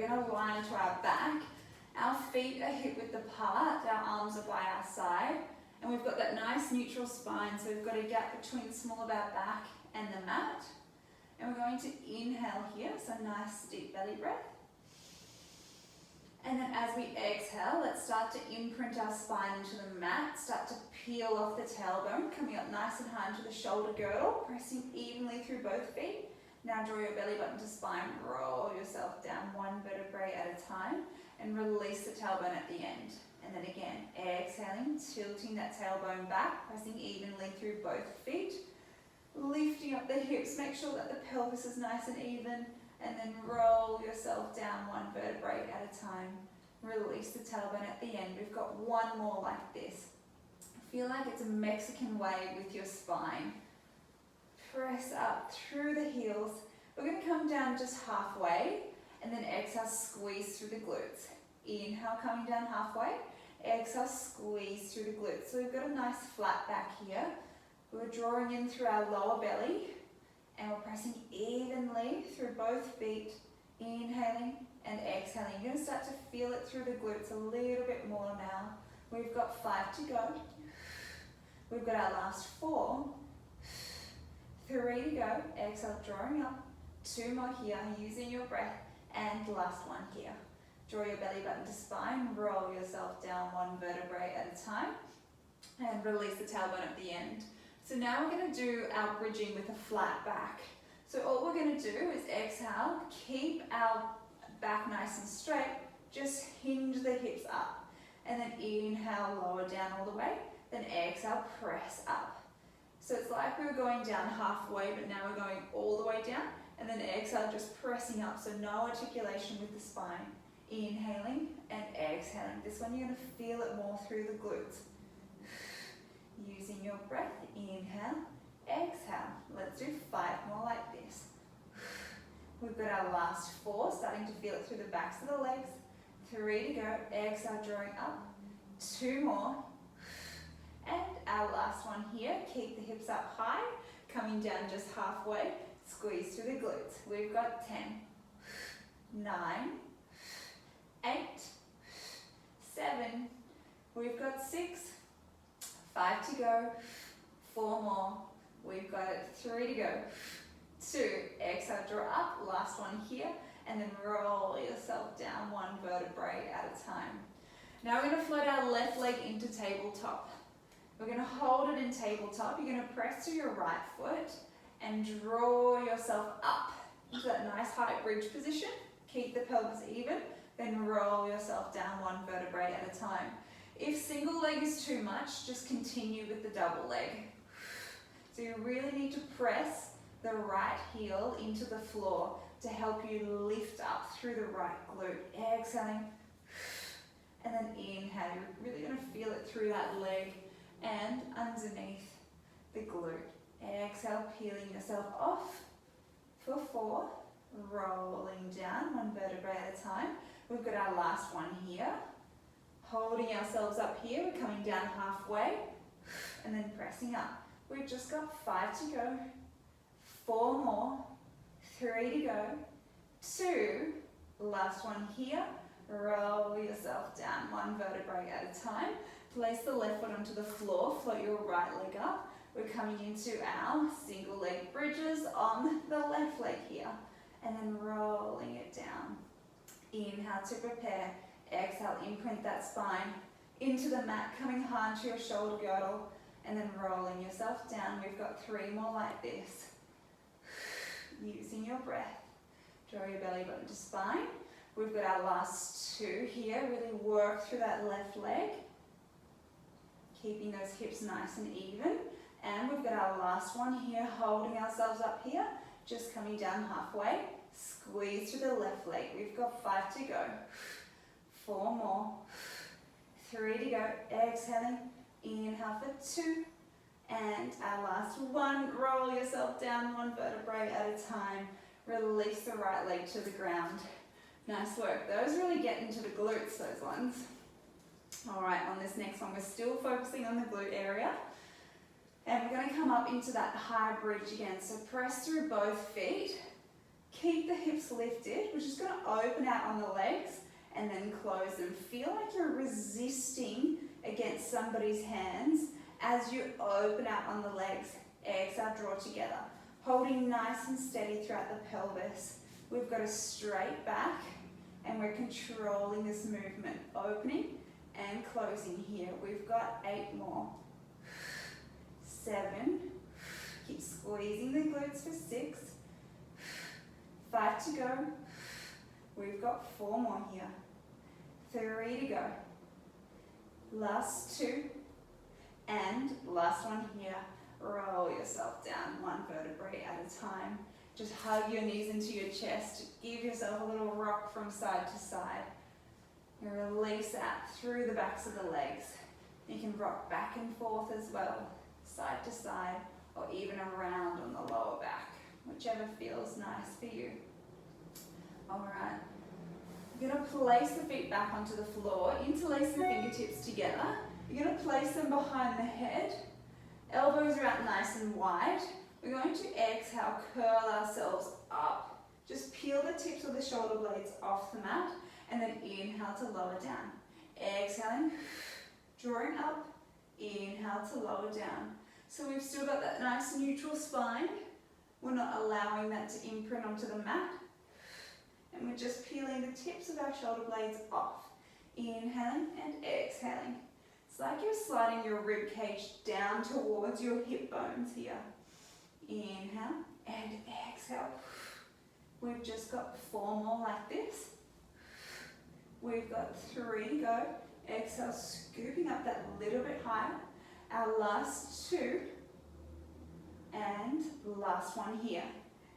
going to lie into our back. Our feet are hip width apart, our arms are by our side, and we've got that nice neutral spine, so we've got a gap between the small of our back and the mat. And we're going to inhale here, so nice deep belly breath. And then as we exhale, let's start to imprint our spine into the mat, start to peel off the tailbone, coming up nice and high into the shoulder girdle, pressing evenly through both feet. Now draw your belly button to spine, roll yourself down one vertebrae at a time, and release the tailbone at the end. And then again, exhaling, tilting that tailbone back, pressing evenly through both feet, lifting up the hips, make sure that the pelvis is nice and even, and then roll yourself down one vertebrae at a time. Release the tailbone at the end. We've got one more like this. Feel like it's a Mexican wave with your spine. Press up through the heels. We're going to come down just halfway, and then exhale, squeeze through the glutes. Inhale, coming down halfway. Exhale, squeeze through the glutes. So we've got a nice flat back here. We're drawing in through our lower belly, and we're pressing evenly through both feet, inhaling and exhaling. You're going to start to feel it through the glutes a little bit more now. We've got 5 to go. We've got our last 4. 3 to go. Exhale, drawing up. 2 more here, using your breath. And last one here. Draw your belly button to spine. Roll yourself down one vertebrae at a time. And release the tailbone at the end. So now we're going to do our bridging with a flat back. So all we're going to do is exhale, keep our back nice and straight, just hinge the hips up. And then inhale, lower down all the way. Then exhale, press up. So it's like we were going down halfway, but now we're going all the way down. And then exhale, just pressing up, so no articulation with the spine. Inhaling and exhaling. This one you're going to feel it more through the glutes. Using your breath, inhale, exhale. Let's do 5 more like this. We've got our last 4, starting to feel it through the backs of the legs. 3 to go, exhale, drawing up. 2 more. And our last one here, keep the hips up high, coming down just halfway, squeeze through the glutes. We've got 10, 9, 8, 7, we've got 6, 5 to go, 4 more, we've got it, 3 to go, 2, exhale, draw up, last one here, and then roll yourself down one vertebrae at a time. Now we're going to float our left leg into tabletop. We're going to hold it in tabletop. You're going to press to your right foot and draw yourself up into that nice high bridge position. Keep the pelvis even, then roll yourself down one vertebrae at a time. If single leg is too much, just continue with the double leg. So you really need to press the right heel into the floor to help you lift up through the right glute. Exhaling, and then inhale. You're really going to feel it through that leg and underneath the glute. Exhale, peeling yourself off for 4, rolling down one vertebrae at a time. We've got our last one here. Holding ourselves up here, we're coming down halfway and then pressing up. We've just got 5 to go, 4 more, 3 to go, 2, last one here. Roll yourself down one vertebrae at a time. Place the left foot onto the floor, float your right leg up. We're coming into our single leg bridges on the left leg here. And then rolling it down. Inhale to prepare. Exhale, imprint that spine into the mat, coming hard to your shoulder girdle, and then rolling yourself down. We've got 3 more like this. Using your breath. Draw your belly button to spine. We've got our last 2 here. Really work through that left leg. Keeping those hips nice and even. And we've got our last one here, holding ourselves up here, just coming down halfway. Squeeze through the left leg. We've got 5 to go. 4 more. 3 to go. Exhaling. Inhale for 2. And our last 1. Roll yourself down one vertebrae at a time. Release the right leg to the ground. Nice work. Those really get into the glutes, those ones. Alright, on this next one, we're still focusing on the glute area. And we're going to come up into that high bridge again. So press through both feet. Keep the hips lifted. We're just going to open out on the legs and then close them. Feel like you're resisting against somebody's hands as you open out on the legs. Exhale, draw together. Holding nice and steady throughout the pelvis. We've got a straight back and we're controlling this movement. Opening and closing here. We've got 8 more. 7. Keep squeezing the glutes for 6. 5 to go. We've got 4 more here. 3 to go. Last 2. And last one here. Roll yourself down 1 vertebrae at a time. Just hug your knees into your chest. Give yourself a little rock from side to side. You release that through the backs of the legs. You can rock back and forth as well, side to side, or even around on the lower back, whichever feels nice for you. Alright, you're going to place the feet back onto the floor, interlace the fingertips together. You're going to place them behind the head. Elbows are out nice and wide. We're going to exhale, curl ourselves up. Just peel the tips of the shoulder blades off the mat and then inhale to lower down. Exhaling, drawing up, inhale to lower down. So we've still got that nice neutral spine. We're not allowing that to imprint onto the mat. And we're just peeling the tips of our shoulder blades off. Inhaling and exhaling. It's like you're sliding your rib cage down towards your hip bones here. Inhale and exhale. We've just got 4 more like this. We've got 3 to go. Exhale, scooping up that little bit higher. Our last 2. And last one here.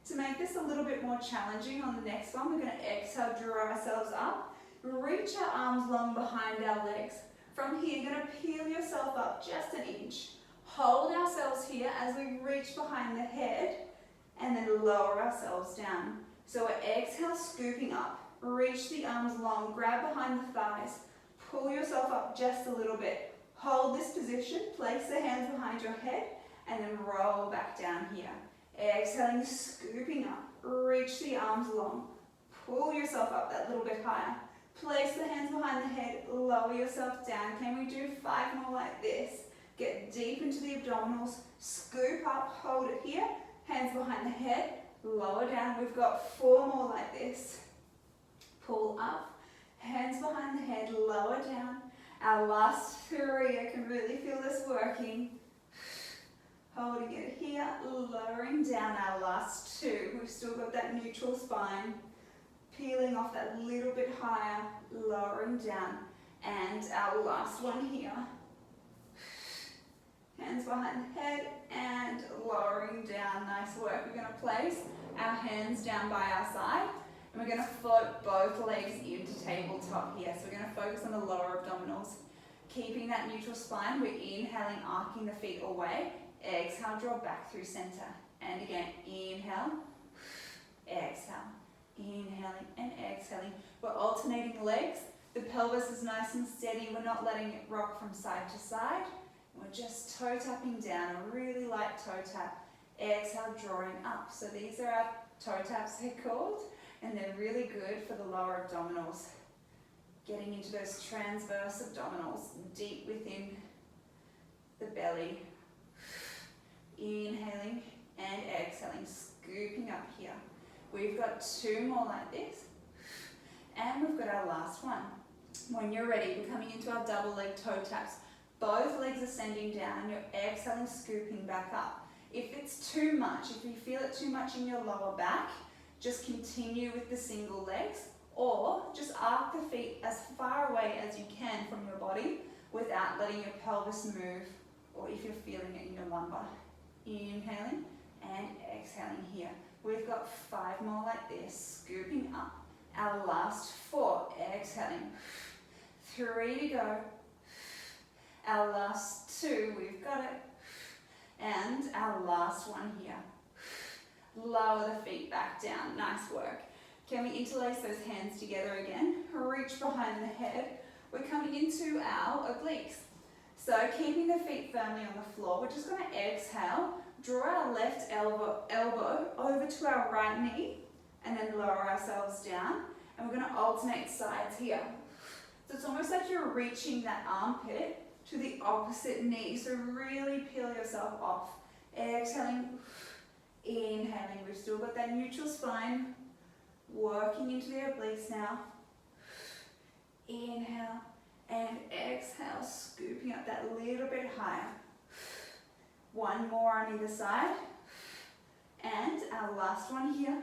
To make this a little bit more challenging on the next one, we're going to exhale, draw ourselves up. Reach our arms long behind our legs. From here, you're going to peel yourself up just an inch. Hold ourselves here as we reach behind the head and then lower ourselves down. So we're exhale, scooping up. Reach the arms long, grab behind the thighs. Pull yourself up just a little bit. Hold this position, place the hands behind your head and then roll back down here. Exhaling, scooping up. Reach the arms long. Pull yourself up that little bit higher. Place the hands behind the head, lower yourself down. Can we do 5 more like this? Get deep into the abdominals, scoop up, hold it here. Hands behind the head, lower down. We've got 4 more like this. Pull up, hands behind the head, lower down. Our last 3, I can really feel this working. Holding it here, lowering down. Our last 2, we've still got that neutral spine. Peeling off that little bit higher, lowering down. And our last one here. Hands behind the head and lowering down. Nice work. We're going to place our hands down by our side and we're going to float both legs into tabletop here. So we're going to focus on the lower abdominals. Keeping that neutral spine, we're inhaling, arcing the feet away. Exhale, draw back through center. And again, inhale, exhale. Inhaling and exhaling. We're alternating legs. The pelvis is nice and steady. We're not letting it rock from side to side. We're just toe tapping down, a really light toe tap. Exhale, drawing up. So these are our toe taps, they're called, and they're really good for the lower abdominals. Getting into those transverse abdominals, deep within the belly. Inhaling and exhaling, scooping up here. We've got 2 more like this. And we've got our last one. When you're ready, we're coming into our double leg toe taps. Both legs ascending down, you're exhaling, scooping back up. If it's too much, if you feel it too much in your lower back, just continue with the single legs or just arc the feet as far away as you can from your body without letting your pelvis move, or if you're feeling it in your lumbar. Inhaling and exhaling here. We've got 5 more like this, scooping up. Our last 4, exhaling. 3 to go. Our last 2, we've got it. And our last one here. Lower the feet back down, nice work. Can we interlace those hands together again? Reach behind the head. We're coming into our obliques. So keeping the feet firmly on the floor, we're just going to exhale, draw our left elbow over to our right knee, and then lower ourselves down. And we're going to alternate sides here. So it's almost like you're reaching that armpit to the opposite knee. So really peel yourself off. Exhaling, inhaling. We've still got that neutral spine. Working into the obliques now. Inhale and exhale, scooping up that little bit higher. One more on either side. And our last one here.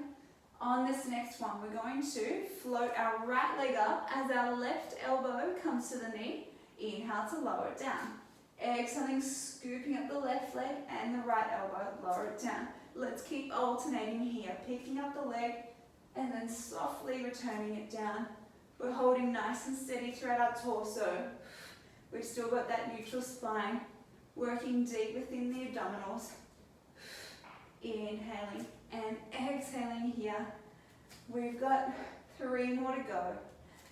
On this next one, we're going to float our right leg up as our left elbow comes to the knee. Inhale to lower it down. Exhaling, scooping up the left leg and the right elbow, lower it down. Let's keep alternating here, picking up the leg and then softly returning it down. We're holding nice and steady throughout our torso. We've still got that neutral spine, working deep within the abdominals. Inhaling and exhaling here. We've got 3 more to go.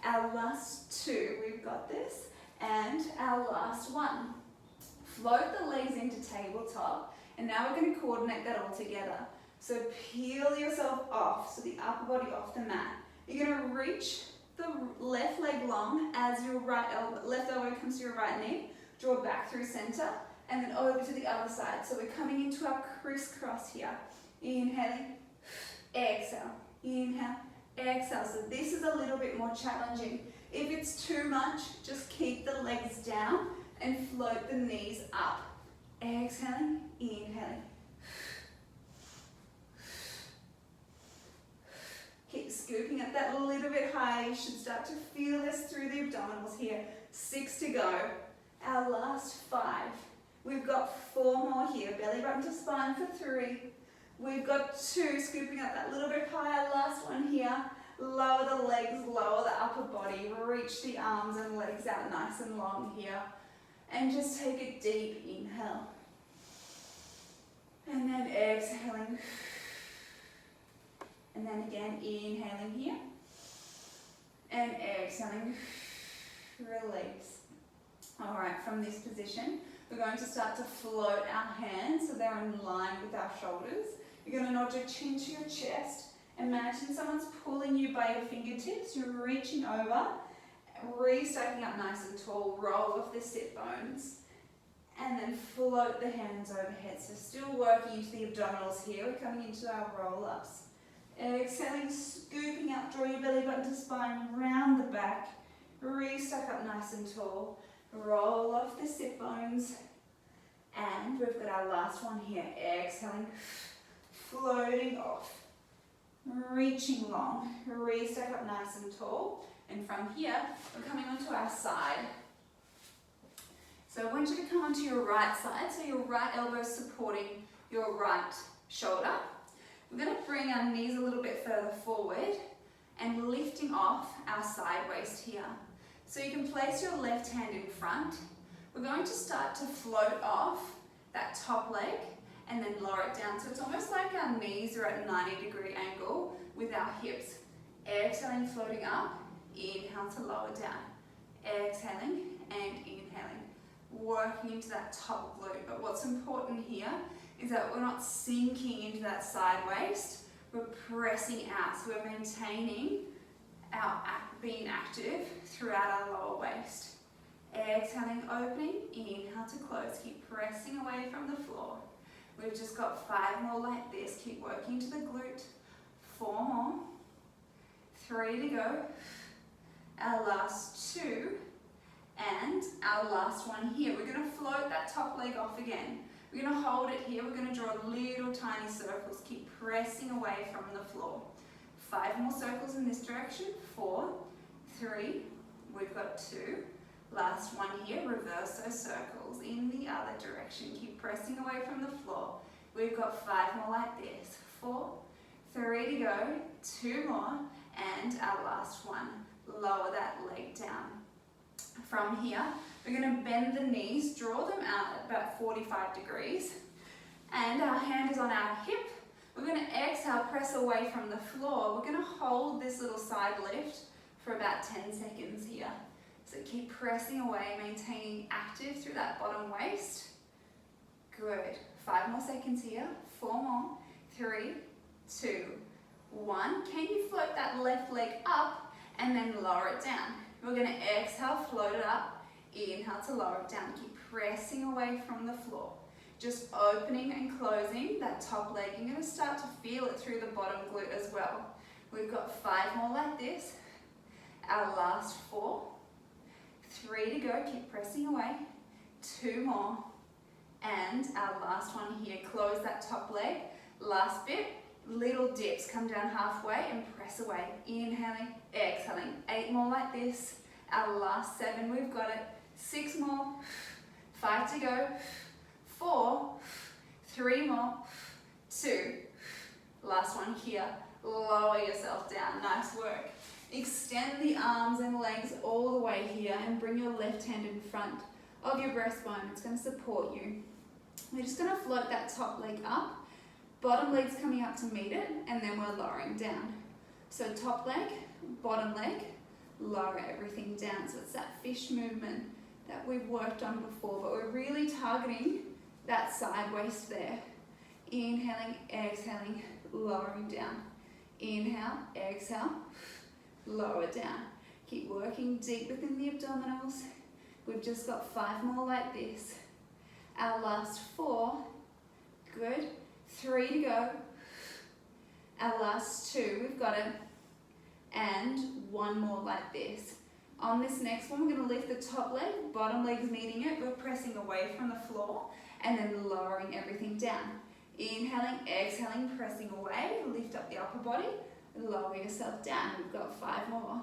Our last 2, we've got this. And our last one. Float the legs into tabletop. And now we're going to coordinate that all together. So peel yourself off, so the upper body off the mat. You're going to reach the left leg long as your left elbow comes to your right knee. Draw back through center. And then over to the other side. So we're coming into our crisscross here. Inhaling, exhale, inhale, exhale. So this is a little bit more challenging. If it's too much, just keep the legs down and float the knees up. Exhaling, inhaling. Keep scooping up that little bit higher. You should start to feel this through the abdominals here. 6 to go. Our last 5. We've got 4 more here. Belly button to spine for 3. We've got 2, scooping up that little bit higher. Last one here. Lower the legs, lower the upper body. Reach the arms and legs out nice and long here. And just take a deep inhale. And then exhaling. And then again, inhaling here. And exhaling. Release. Alright, from this position, we're going to start to float our hands so they're in line with our shoulders. You're going to nod your chin to your chest. Imagine someone's pulling you by your fingertips. You're reaching over, restacking up nice and tall. Roll off the sit bones. And then float the hands overhead. So still working into the abdominals here. We're coming into our roll-ups. Exhaling, scooping up. Draw your belly button to spine. Round the back. Restack up nice and tall. Roll off the sit bones. And we've got our last one here. Exhaling, floating off. Reaching long. Restack up nice and tall. And from here, we're coming onto our side. So I want you to come onto your right side. So your right elbow is supporting your right shoulder. We're going to bring our knees a little bit further forward and lifting off our side waist here. So you can place your left hand in front. We're going to start to float off that top leg and then lower it down. So it's almost like our knees are at a 90-degree angle with our hips. Exhaling, floating up. Inhale to lower down. Exhaling and inhaling. Working into that top glute. But what's important here is that we're not sinking into that side waist. We're pressing out. So we're maintaining our being active throughout our lower waist. Exhaling, opening. Inhale to close. Keep pressing away from the floor. We've just got 5 more like this. Keep working to the glute. 4 more. 3 to go. Our last 2. And our last one here. We're going to float that top leg off again. We're going to hold it here. We're going to draw little tiny circles. Keep pressing away from the floor. 5 more circles in this direction. 4, 3, we've got 2. Last one here, reverse those circles in the other direction. Keep pressing away from the floor. We've got 5 more like this. 4, 3 to go. 2 more. And our last one. Lower that leg down. From here, we're going to bend the knees, draw them out at about 45 degrees. And our hand is on our hip. We're going to exhale, press away from the floor. We're going to hold this little side lift for about 10 seconds here. So keep pressing away, maintaining active through that bottom waist. Good. 5 more seconds here. 4 more. 3, 2, 1. Can you float that left leg up and then lower it down? We're going to exhale, float it up. Inhale to lower it down. Keep pressing away from the floor. Just opening and closing that top leg. You're going to start to feel it through the bottom glute as well. We've got 5 more like this. Our last 4. 3 to go. Keep pressing away. 2 more. And our last one here. Close that top leg. Last bit. Little dips. Come down halfway and press away. Inhaling, exhaling. 8 more like this. Our last 7. We've got it. 6 more. 5 to go. 4. 3 more. 2. Last one here. Lower yourself down. Nice work. Extend the arms and legs all the way here and bring your left hand in front of your breastbone. It's going to support you. We're just going to float that top leg up. Bottom leg's coming up to meet it, and then we're lowering down. So top leg, bottom leg, lower everything down. So it's that fish movement that we've worked on before, but we're really targeting that side waist there. Inhaling, exhaling, lowering down. Inhale, exhale, lower down. Keep working deep within the abdominals. We've just got 5 more like this. Our last 4, good. 3 to go. Our last 2, we've got it. And 1 more like this. On this next one, we're going to lift the top leg, bottom leg's meeting it. We're pressing away from the floor and then lowering everything down. Inhaling, exhaling, pressing away. Lift up the upper body, lower yourself down. We've got 5 more.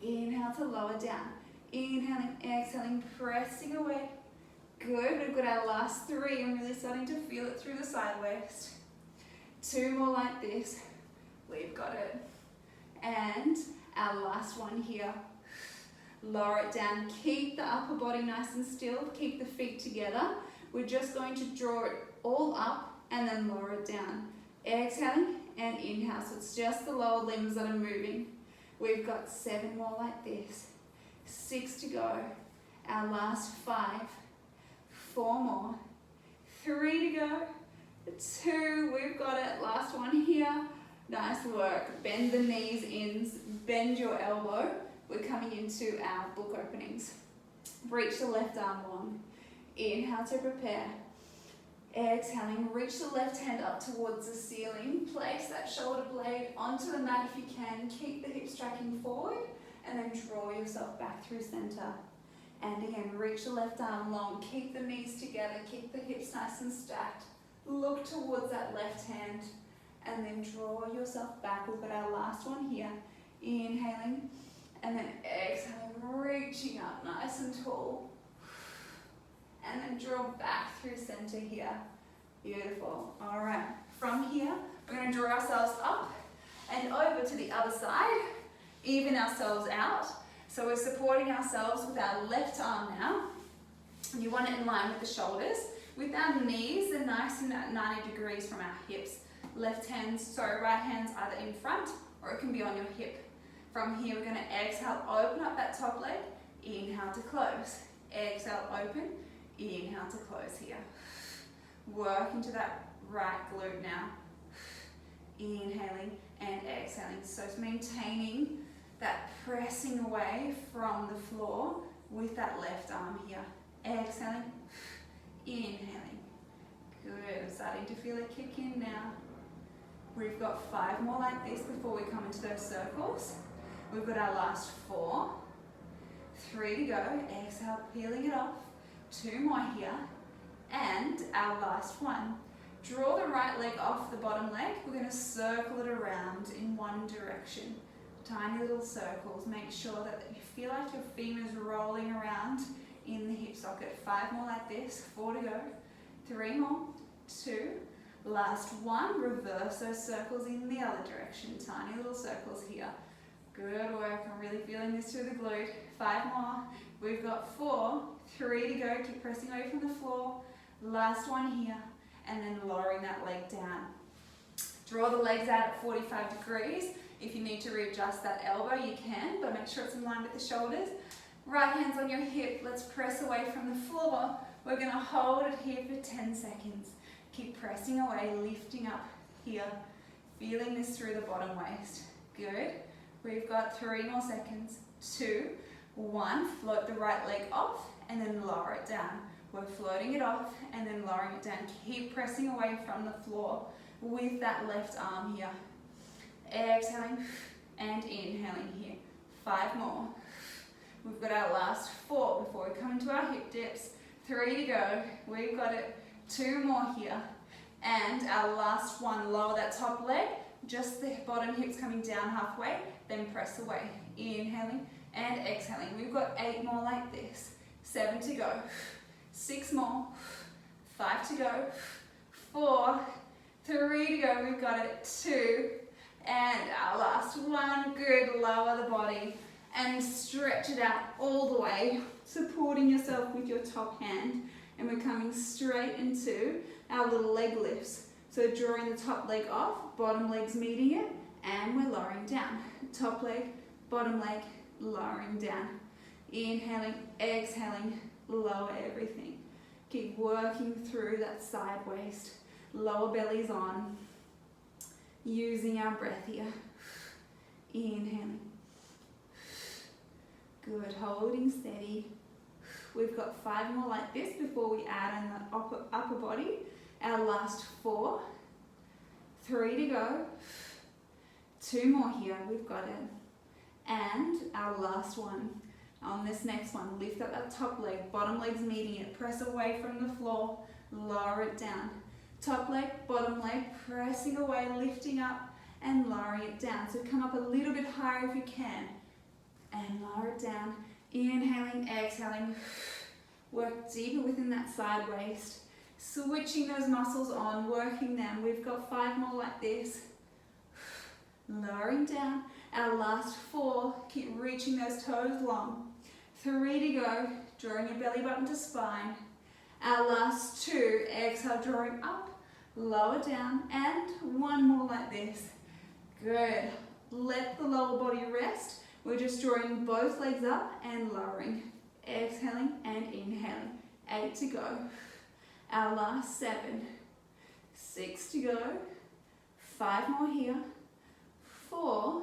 Inhale to lower down. Inhaling, exhaling, pressing away. Good. We've got our last 3. I'm really starting to feel it through the side waist. 2 more like this. We've got it. And our last one here. Lower it down. Keep the upper body nice and still. Keep the feet together. We're just going to draw it all up and then lower it down. Exhaling and inhale. So it's just the lower limbs that are moving. We've got 7 more like this. 6 to go. Our last 5. 4 more. 3 to go. 2. We've got it. Last one here. Nice work. Bend the knees in. Bend your elbow. We're coming into our book openings. Reach the left arm long. Inhale to prepare. Exhaling, reach the left hand up towards the ceiling. Place that shoulder blade onto the mat if you can. Keep the hips tracking forward and then draw yourself back through center. And again, reach the left arm long. Keep the knees together. Keep the hips nice and stacked. Look towards that left hand and then draw yourself back. We've got our last one here. Inhaling and then exhaling, reaching up nice and tall. And then draw back through center here. Beautiful. All right. From here, we're going to draw ourselves up and over to the other side. Even ourselves out. So we're supporting ourselves with our left arm now. And you want it in line with the shoulders. With our knees, they're nice and at 90 degrees from our hips. Right hand's either in front or it can be on your hip. From here, we're going to exhale, open up that top leg. Inhale to close. Exhale, open. Inhale to close here. Work into that right glute now. Inhaling and exhaling. So it's maintaining that pressing away from the floor with that left arm here. Exhaling, inhaling. Good. I'm starting to feel it kick in now. We've got 5 more like this before we come into those circles. We've got our last 4. 3 to go. Exhale, peeling it off. 2 more here. And our last one. Draw the right leg off the bottom leg. We're going to circle it around in one direction. Tiny little circles. Make sure that you feel like your femur's rolling around in the hip socket. 5 more like this. 4 to go. 3 more. 2. Last one. Reverse those circles in the other direction. Tiny little circles here. Good work. I'm really feeling this through the glute. 5 more. We've got 4. 3 to go. Keep pressing away from the floor. Last one here. And then lowering that leg down. Draw the legs out at 45 degrees. If you need to readjust that elbow, you can, but make sure it's in line with the shoulders. Right hand's on your hip. Let's press away from the floor. We're going to hold it here for 10 seconds. Keep pressing away, lifting up here. Feeling this through the bottom waist. Good. We've got 3 more seconds. 2, 1. Float the right leg off and then lower it down. We're floating it off and then lowering it down. Keep pressing away from the floor with that left arm here. Exhaling and inhaling here. 5 more. We've got our last 4 before we come into our hip dips. 3 to go. We've got it. 2 more here. And our last one, lower that top leg. Just the bottom hips coming down halfway. Then press away. Inhaling and exhaling. We've got 8 more like this. 7 to go. 6 more. 5 to go. 4. 3 to go. We've got it. 2. And our last one. Good. Lower the body and stretch it out all the way, supporting yourself with your top hand. And we're coming straight into our little leg lifts. So drawing the top leg off, bottom leg's meeting it, and we're lowering down. Top leg, bottom leg, lowering down. Inhaling, exhaling, lower everything. Keep working through that side waist. Lower belly's on. Using our breath here. Inhaling. Good, holding steady. We've got 5 more like this before we add in the upper body. Our last 4. 3 to go. 2 more here, we've got it. And our last one. On this next one, lift up that top leg, bottom leg's meeting it. Press away from the floor, lower it down. Top leg, bottom leg, pressing away, lifting up and lowering it down. So come up a little bit higher if you can. And lower it down. Inhaling, exhaling. Work deeper within that side waist. Switching those muscles on, working them. We've got 5 more like this. Lowering down. Our last 4. Keep reaching those toes long. 3 to go. Drawing your belly button to spine. Our last 2. Exhale, drawing up. Lower down. And 1 more like this. Good. Let the lower body rest. We're just drawing both legs up and lowering. Exhaling and inhaling. 8 to go. Our last 7. 6 to go. 5 more here. 4.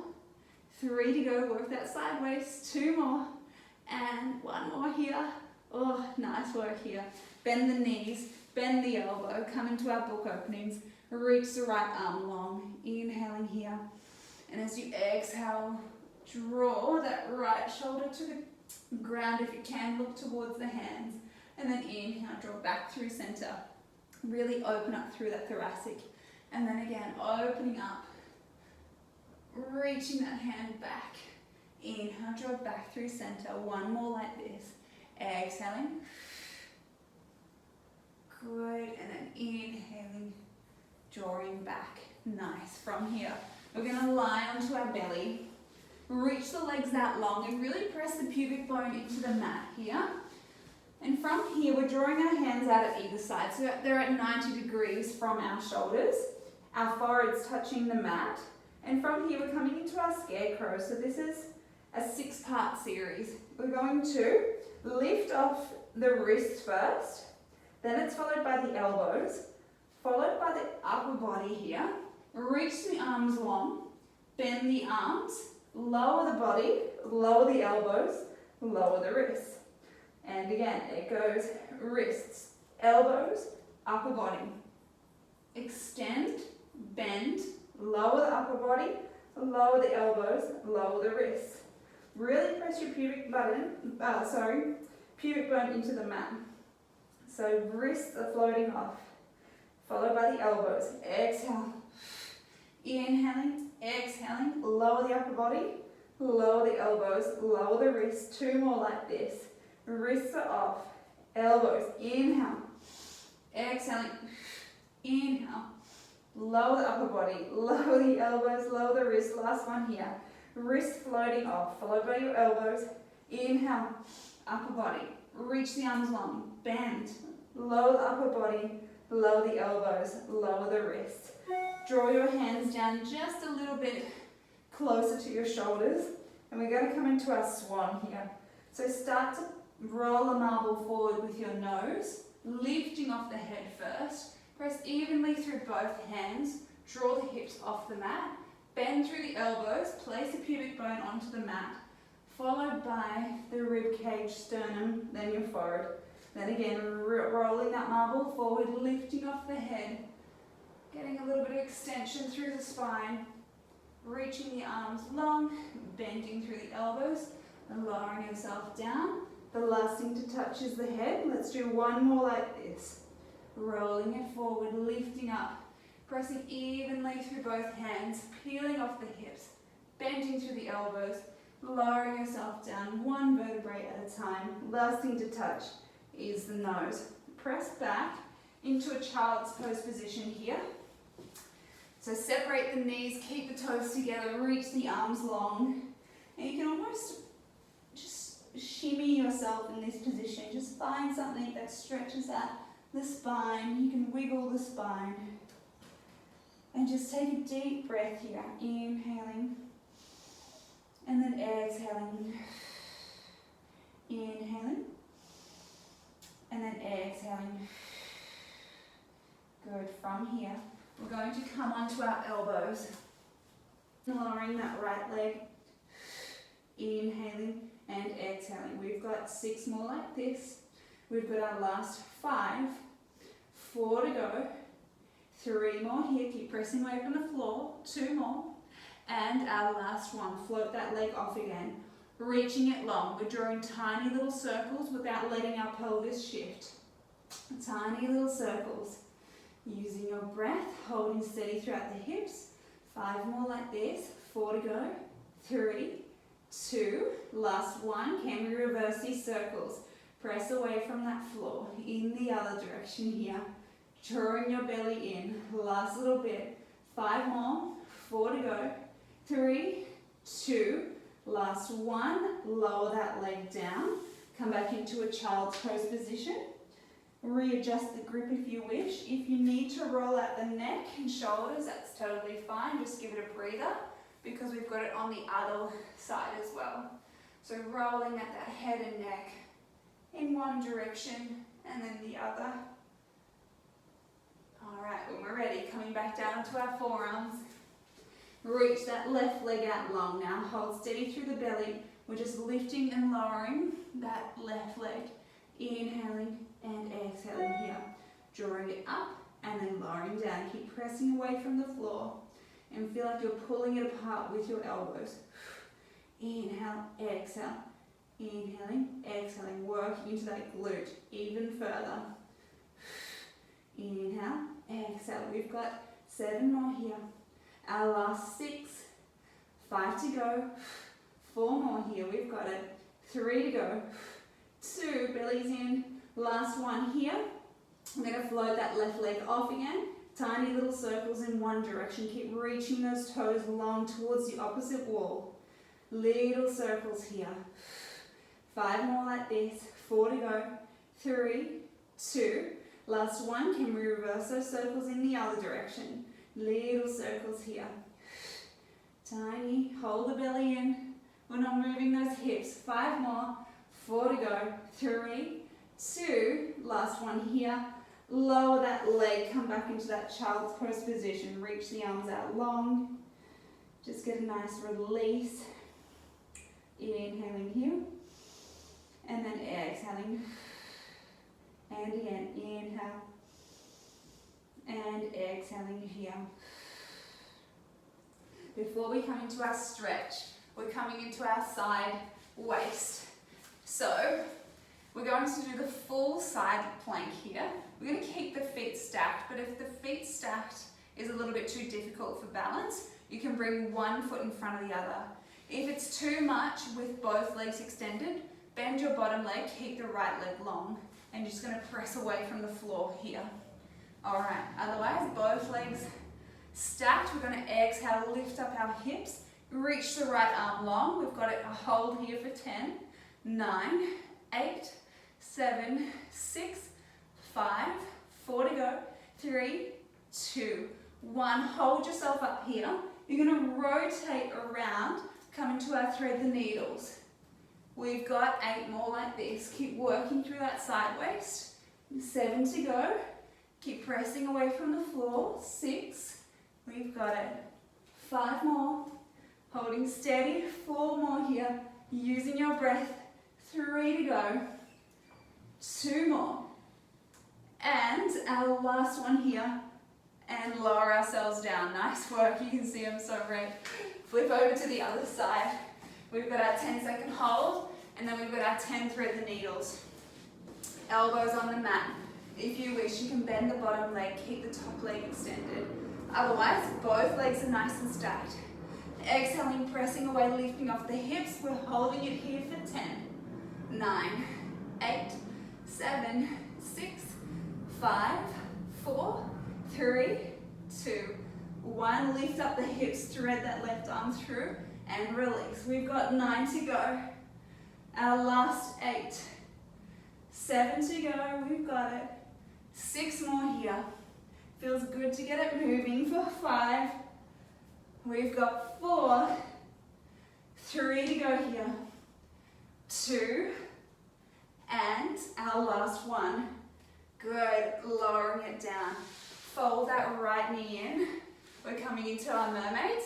3 to go. Work that side waist. 2 more. And 1 more here. Oh, nice work here. Bend the knees. Bend the elbow. Come into our book openings. Reach the right arm long. Inhaling here. And as you exhale, draw that right shoulder to the ground if you can. Look towards the hands. And then inhale, draw back through center. Really open up through that thoracic. And then again, opening up. Reaching that hand back. Inhale, draw back through center. 1 more like this. Exhaling. Good. And then inhaling, drawing back. Nice. From here, we're going to lie onto our belly. Reach the legs that long and really press the pubic bone into the mat here. And from here, we're drawing our hands out at either side. So they're at 90 degrees from our shoulders. Our forehead's touching the mat. And from here, we're coming into our Scarecrow. So this is a 6-part series. We're going to lift off the wrists first. Then it's followed by the elbows. Followed by the upper body here. Reach the arms long. Bend the arms. Lower the body. Lower the elbows. Lower the wrists. And again, it goes wrists, elbows, upper body. Extend, bend, lower the upper body, lower the elbows, lower the wrists. Really press your pubic bone into the mat. So wrists are floating off, followed by the elbows. Exhale. Inhaling, exhaling, lower the upper body, lower the elbows, lower the wrists. 2 more like this. Wrists are off, elbows, inhale, exhaling, inhale, lower the upper body, lower the elbows, lower the wrists, last one here, wrist floating off, followed by your elbows, inhale, upper body, reach the arms long, bend, lower the upper body, lower the elbows, lower the wrists, draw your hands down just a little bit closer to your shoulders, and we're going to come into our swan here. So start to roll a marble forward with your nose, lifting off the head first. Press evenly through both hands. Draw the hips off the mat. Bend through the elbows. Place the pubic bone onto the mat. Followed by the rib cage, sternum, then your forehead. Then again, rolling that marble forward, lifting off the head. Getting a little bit of extension through the spine. Reaching the arms long, bending through the elbows, and lowering yourself down. The last thing to touch is the head. Let's do one more like this. Rolling it forward, lifting up, pressing evenly through both hands, peeling off the hips, bending through the elbows, lowering yourself down one vertebrae at a time. Last thing to touch is the nose. Press back into a child's pose position here. So separate the knees, keep the toes together, reach the arms long. And you can almost just shimmy yourself in this position. Just find something that stretches out the spine. You can wiggle the spine. And just take a deep breath here. Inhaling. And then exhaling. Inhaling. And then exhaling. Good. From here, we're going to come onto our elbows. Lowering that right leg. Inhaling and exhaling. We've got 6 more like this. We've got our last 5. 4 to go. 3 more here. Keep pressing away from the floor. 2 more. And our last one. Float that leg off again. Reaching it long. We're drawing tiny little circles without letting our pelvis shift. Tiny little circles. Using your breath. Holding steady throughout the hips. 5 more like this. 4 to go. 3, 2, last one. Can we reverse these circles? Press away from that floor. In the other direction here. Drawing your belly in. Last little bit. 5 more. 4 to go. 3, 2, last one. Lower that leg down. Come back into a child's pose position. Readjust the grip if you wish. If you need to roll out the neck and shoulders, that's totally fine. Just give it a breather because we've got it on the other side as well. So rolling at that head and neck in one direction and then the other. Alright, when we're ready, coming back down to our forearms. Reach that left leg out long now. Hold steady through the belly. We're just lifting and lowering that left leg. Inhaling and exhaling here. Drawing it up and then lowering down. Keep pressing away from the floor and feel like you're pulling it apart with your elbows. Inhale, exhale. Inhaling, exhaling. Working into that glute even further. Inhale, exhale. We've got 7 more here. Our last 6. 5 to go. 4 more here. We've got it. 3 to go. 2, bellies in. Last one here. I'm going to float that left leg off again. Tiny little circles in one direction. Keep reaching those toes long towards the opposite wall. Little circles here. 5 more like this. 4 to go. 3, 2. Last one. Can we reverse those circles in the other direction? Little circles here. Tiny. Hold the belly in. We're not moving those hips. 5 more. 4 to go. 3, 2. Last one here. Lower that leg. Come back into that child's pose position. Reach the arms out long. Just get a nice release. Inhaling here. And then exhaling. And again. Inhale. And exhaling here. Before we come into our stretch, we're coming into our side waist. So, we're going to do the full side plank here. We're going to keep the feet stacked, but if the feet stacked is a little bit too difficult for balance, you can bring one foot in front of the other. If it's too much with both legs extended, bend your bottom leg, keep the right leg long, and you're just going to press away from the floor here. Alright, otherwise both legs stacked. We're going to exhale, lift up our hips, reach the right arm long. We've got a hold here for 10, 9, 8, 7, 6, 5, 4 to go, 3, 2, 1. Hold yourself up here. You're going to rotate around, come into our thread the needles. We've got 8 more like this. Keep working through that side waist. 7 to go. Keep pressing away from the floor. 6, We've got it. 5 more. Holding steady. 4 more here. Using your breath. 3 to go. 2 more. And our last one here. And lower ourselves down. Nice work. You can see I'm so red. Flip over to the other side. We've got our 10-second hold. And then we've got our 10 thread the needles. Elbows on the mat. If you wish, you can bend the bottom leg, keep the top leg extended. Otherwise, both legs are nice and stacked. Exhaling, pressing away, lifting off the hips. We're holding it here for 10, 9, 8, 7, 6, 5, 4, 3, 2, 1. Lift up the hips, thread that left arm through, and release. We've got 9 to go. Our last 8. 7 to go, we've got it. 6 more here. Feels good to get it moving for 5. We've got 4. 3 to go here. 2. And our last one. Good, lowering it down. Fold that right knee in. We're coming into our mermaids.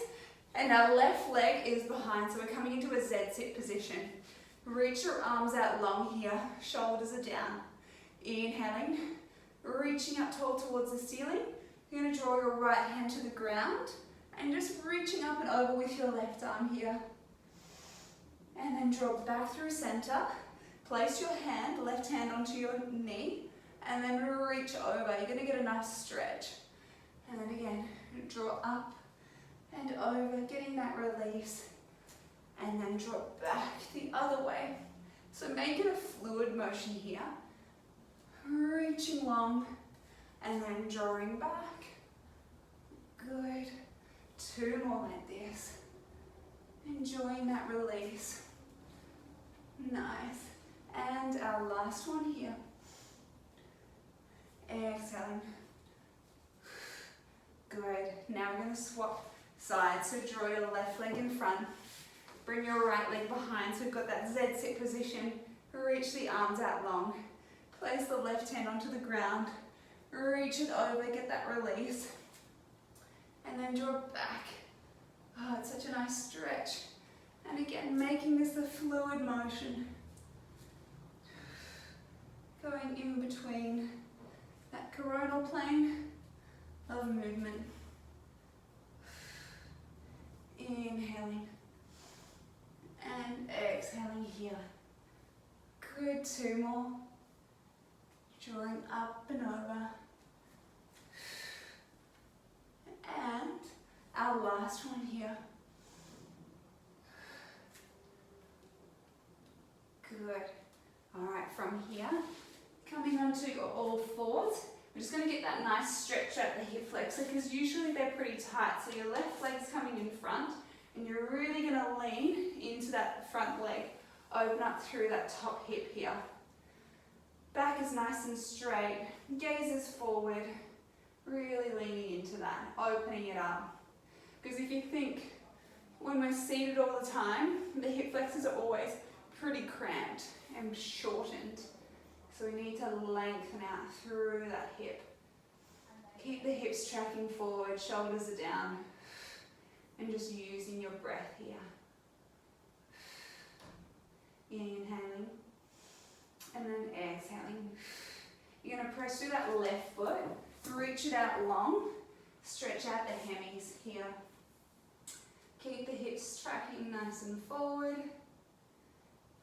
And our left leg is behind, so we're coming into a Z-sit position. Reach your arms out long here, shoulders are down. Inhaling, reaching up tall towards the ceiling. You're going to draw your right hand to the ground and just reaching up and over with your left arm here. And then draw back through center. Place your hand, left hand onto your knee, and then reach over. You're going to get a nice stretch. And then again, draw up and over, getting that release. And then draw back the other way. So make it a fluid motion here. Reaching long and then drawing back. Good. 2 more like this. Enjoying that release. Nice. And our last one here. Exhaling. Good. Now we're going to swap sides. So draw your left leg in front. Bring your right leg behind, so we've got that Z-sit position. Reach the arms out long. Place the left hand onto the ground. Reach it over, get that release. And then draw back. Oh, it's such a nice stretch. And again, making this a fluid motion. Going in between that coronal plane of movement. Inhaling. And exhaling here. Good, 2 more. Drawing up and over. And our last one here. Good. Alright, from here, coming onto your all fours, we're just going to get that nice stretch at the hip flexor because usually they're pretty tight. So your left leg's coming in front. And you're really going to lean into that front leg. Open up through that top hip here. Back is nice and straight. Gaze is forward. Really leaning into that. Opening it up. Because if you think, when we're seated all the time, the hip flexors are always pretty cramped and shortened. So we need to lengthen out through that hip. Keep the hips tracking forward. Shoulders are down. And just using your breath here. Inhaling. And then exhaling. You're going to press through that left foot. Reach it out long. Stretch out the hammies here. Keep the hips tracking nice and forward.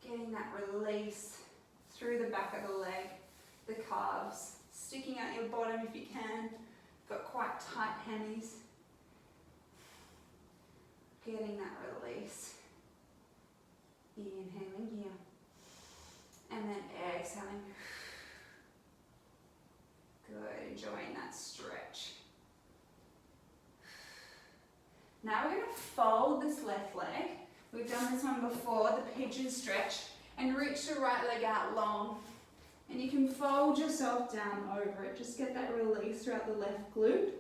Getting that release through the back of the leg. The calves. Sticking out your bottom if you can. Got quite tight hammies. Getting that release. Inhaling here. And then exhaling. Good, enjoying that stretch. Now we're going to fold this left leg. We've done this one before, the pigeon stretch, and reach the right leg out long. And you can fold yourself down over it. Just get that release throughout the left glute.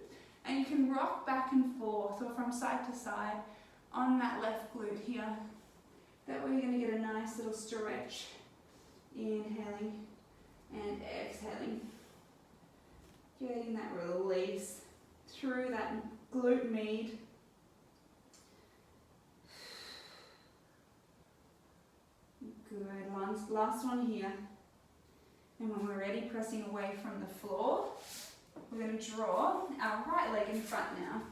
And you can rock back and forth or from side to side on that left glute here. That way you're going to get a nice little stretch. Inhaling and exhaling. Getting that release through that glute med. Good, last one here. And when we're ready, pressing away from the floor, we're going to draw our right leg in front now.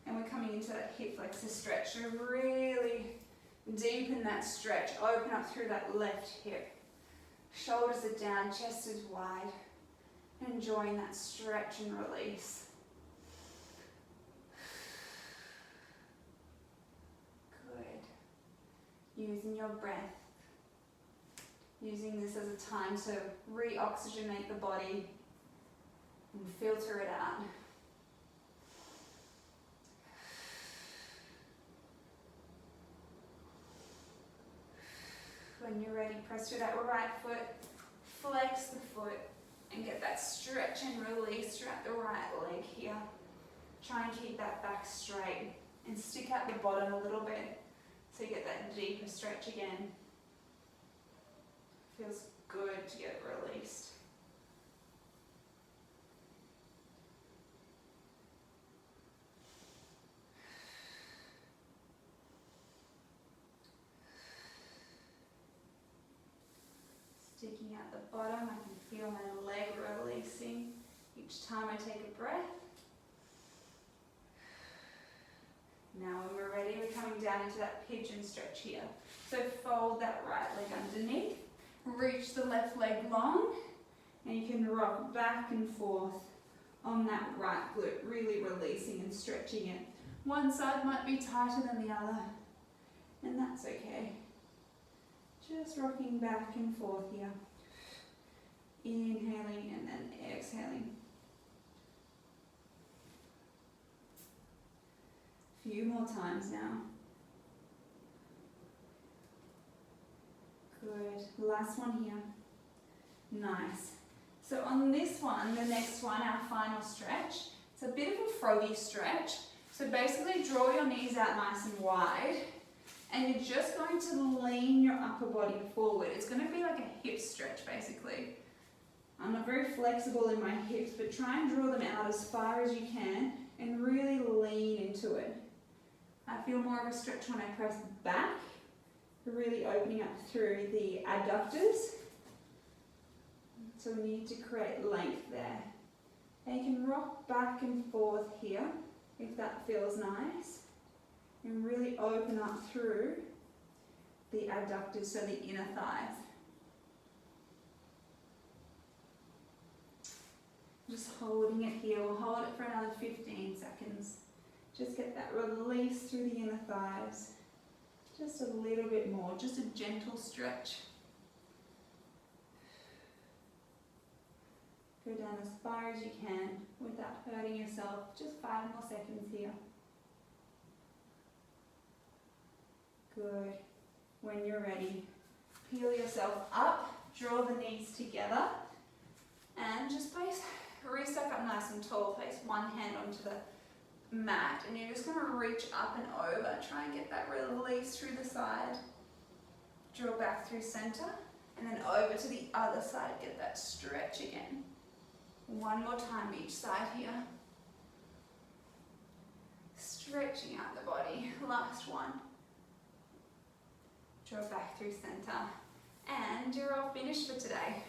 And we're coming into that hip flexor stretch. So really deepen that stretch, open up through that left hip. Shoulders are down, chest is wide. Enjoying that stretch and release. Good. Using your breath. Using this as a time to re-oxygenate the body and filter it out. When you're ready, press through that right foot, flex the foot, and get that stretch and release throughout the right leg here. Try and keep that back straight and stick out the bottom a little bit so you get that deeper stretch again. Feels good to get it released. Sticking out the bottom, I can feel my leg releasing each time I take a breath. Now when we're ready, we're coming down into that pigeon stretch here. So fold that right leg underneath, reach the left leg long, and you can rock back and forth on that right glute, really releasing and stretching it. One side might be tighter than the other, and that's okay. Just rocking back and forth here. Inhaling and then exhaling. A few more times now. Good. Last one here. Nice. So on this one, the next one, our final stretch, it's a bit of a froggy stretch. So basically draw your knees out nice and wide. And you're just going to lean your upper body forward. It's going to be like a hip stretch, basically. I'm not very flexible in my hips, but try and draw them out as far as you can and really lean into it. I feel more of a stretch when I press back, really opening up through the adductors. So we need to create length there. And you can rock back and forth here if that feels nice. And really open up through the adductors, so the inner thighs. Just holding it here. We'll hold it for another 15 seconds. Just get that release through the inner thighs. Just a little bit more, just a gentle stretch. Go down as far as you can without hurting yourself. Just 5 more seconds here. Good. When you're ready, peel yourself up, draw the knees together, and just re-stack up nice and tall. Place one hand onto the mat, and you're just going to reach up and over. Try and get that release through the side. Draw back through center, and then over to the other side. Get that stretch again. One more time each side here. Stretching out the body. Last one. Draw back through center. And you're all finished for today.